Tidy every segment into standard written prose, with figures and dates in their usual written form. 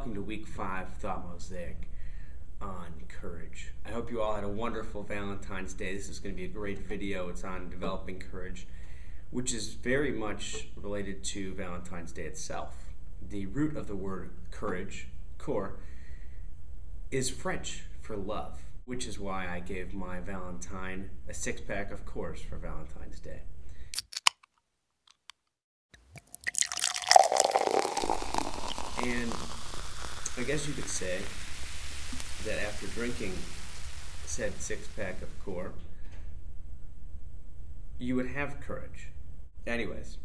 welcome to week 5 Thought Mosaic on courage. I hope you all had a wonderful Valentine's Day. This is going to be a great video. It's on developing courage, which is very much related to Valentine's Day itself. The root of the word courage, cor, is French for love, which is why I gave my Valentine a 6-pack of Coors for Valentine's Day. And I guess you could say that after drinking said 6-pack of Core, you would have courage. Anyways,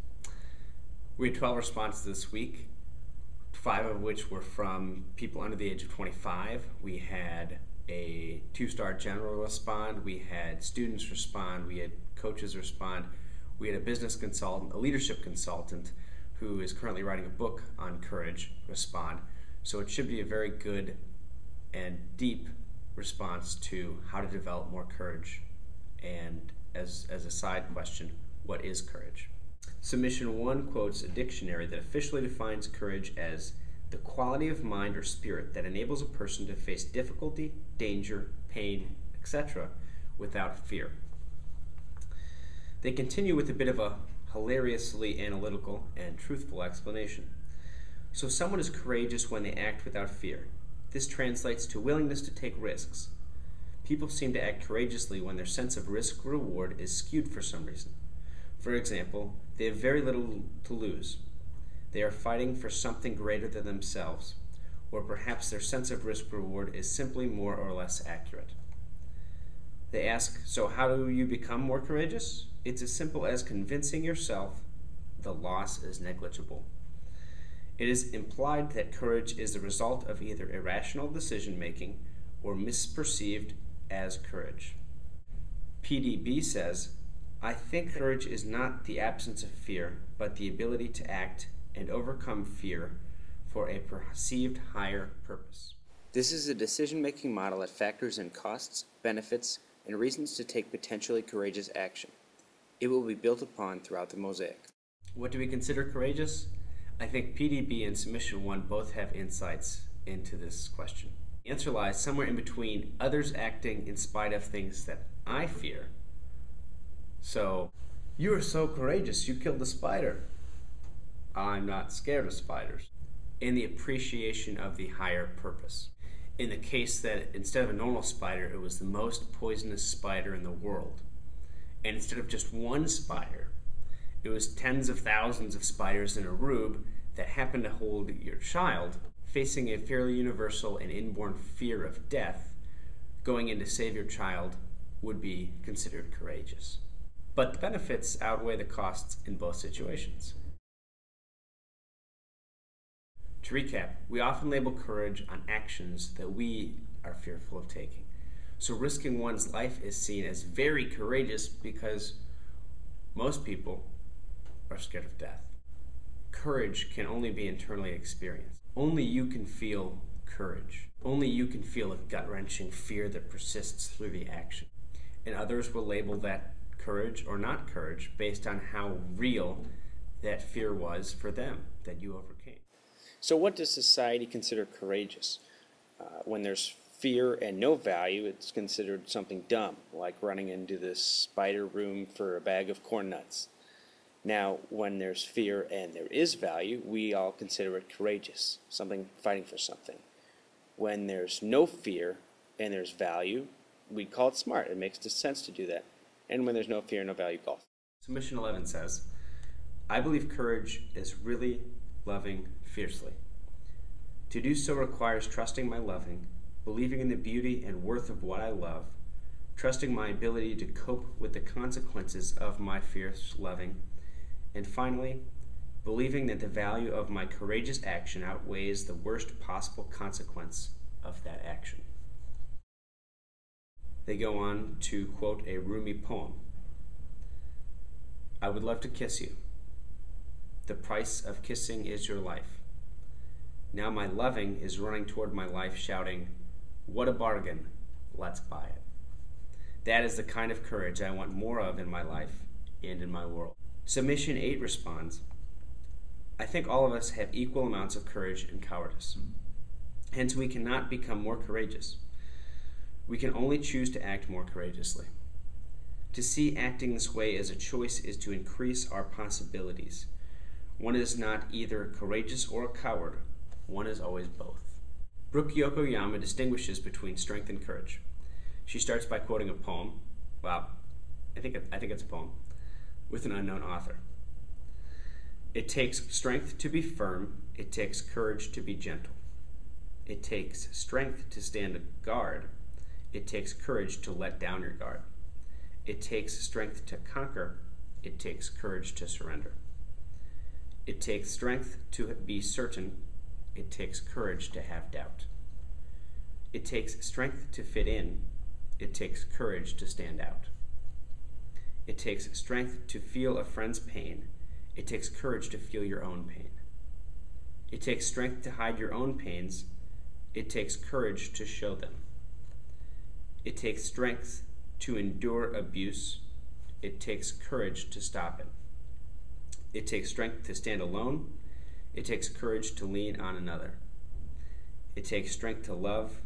we had 12 responses this week, 5 of which were from people under the age of 25. We had a 2-star general respond, we had students respond, we had coaches respond, we had a business consultant, a leadership consultant, who is currently writing a book on courage, respond. So it should be a very good and deep response to how to develop more courage. And as a side question, what is courage? Submission 1 quotes a dictionary that officially defines courage as the quality of mind or spirit that enables a person to face difficulty, danger, pain, etc. without fear. They continue with a bit of a hilariously analytical and truthful explanation. So someone is courageous when they act without fear. This translates to willingness to take risks. People seem to act courageously when their sense of risk-reward is skewed for some reason. For example, they have very little to lose. They are fighting for something greater than themselves, or perhaps their sense of risk-reward is simply more or less accurate. They ask, so how do you become more courageous? It's as simple as convincing yourself the loss is negligible. It is implied that courage is the result of either irrational decision-making or misperceived as courage. PDB says, I think courage is not the absence of fear, but the ability to act and overcome fear for a perceived higher purpose. This is a decision-making model that factors in costs, benefits, and reasons to take potentially courageous action. It will be built upon throughout the Mosaic. What do we consider courageous? I think PDB and Submission 1 both have insights into this question. The answer lies somewhere in between others acting in spite of things that I fear. So, you are so courageous, you killed a spider. I'm not scared of spiders. And the appreciation of the higher purpose. In the case that instead of a normal spider, it was the most poisonous spider in the world. And instead of just one spider, it was tens of thousands of spiders in a room that happened to hold your child, facing a fairly universal and inborn fear of death. Going in to save your child would be considered courageous. But the benefits outweigh the costs in both situations. To recap, we often label courage on actions that we are fearful of taking. So risking one's life is seen as very courageous because most people are scared of death. Courage can only be internally experienced. Only you can feel courage. Only you can feel a gut-wrenching fear that persists through the action. And others will label that courage or not courage based on how real that fear was for them that you overcame. So what does society consider courageous? When there's fear and no value, it's considered something dumb, like running into this spider room for a bag of corn nuts. Now, when there's fear and there is value, we all consider it courageous, something fighting for something. When there's no fear and there's value, we call it smart. It makes sense to do that. And when there's no fear, no value, golf. Submission 11 says, I believe courage is really loving fiercely. To do so requires trusting my loving, believing in the beauty and worth of what I love, trusting my ability to cope with the consequences of my fierce loving, and finally, believing that the value of my courageous action outweighs the worst possible consequence of that action. They go on to quote a Rumi poem. I would love to kiss you. The price of kissing is your life. Now my loving is running toward my life shouting, what a bargain, let's buy it. That is the kind of courage I want more of in my life and in my world. Submission 8 responds, I think all of us have equal amounts of courage and cowardice. Hence, we cannot become more courageous. We can only choose to act more courageously. To see acting this way as a choice is to increase our possibilities. One is not either courageous or a coward. One is always both. Brooke Yokoyama distinguishes between strength and courage. She starts by quoting a poem. Wow, I think it's a poem with an unknown author. It takes strength to be firm. It takes courage to be gentle. It takes strength to stand a guard. It takes courage to let down your guard. It takes strength to conquer. It takes courage to surrender. It takes strength to be certain. It takes courage to have doubt. It takes strength to fit in. It takes courage to stand out. It takes strength to feel a friend's pain. It takes courage to feel your own pain. It takes strength to hide your own pains. It takes courage to show them. It takes strength to endure abuse. It takes courage to stop it. It takes strength to stand alone. It takes courage to lean on another. It takes strength to love.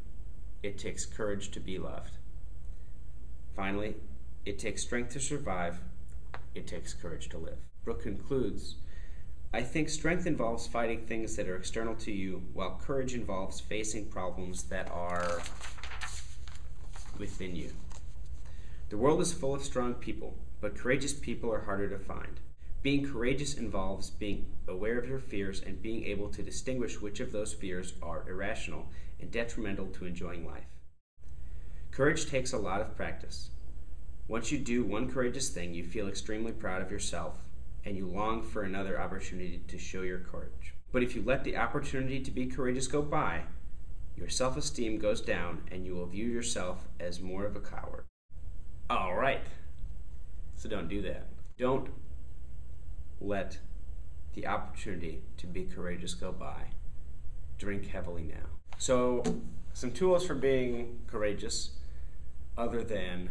It takes courage to be loved. Finally, it takes strength to survive. It takes courage to live. Brooke concludes, I think strength involves fighting things that are external to you, while courage involves facing problems that are within you. The world is full of strong people, but courageous people are harder to find. Being courageous involves being aware of your fears and being able to distinguish which of those fears are irrational and detrimental to enjoying life. Courage takes a lot of practice. Once you do one courageous thing, you feel extremely proud of yourself, and you long for another opportunity to show your courage. But if you let the opportunity to be courageous go by, your self-esteem goes down, and you will view yourself as more of a coward. All right, so don't do that. Don't let the opportunity to be courageous go by. Drink heavily now. So, some tools for being courageous, other than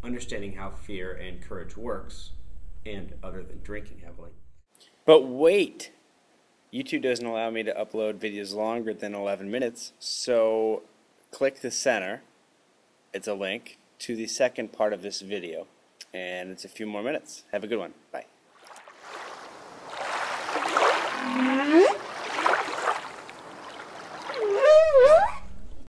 understanding how fear and courage works, and other than drinking heavily. But wait! YouTube doesn't allow me to upload videos longer than 11 minutes, so click the center. It's a link to the second part of this video, and it's a few more minutes. Have a good one. Bye.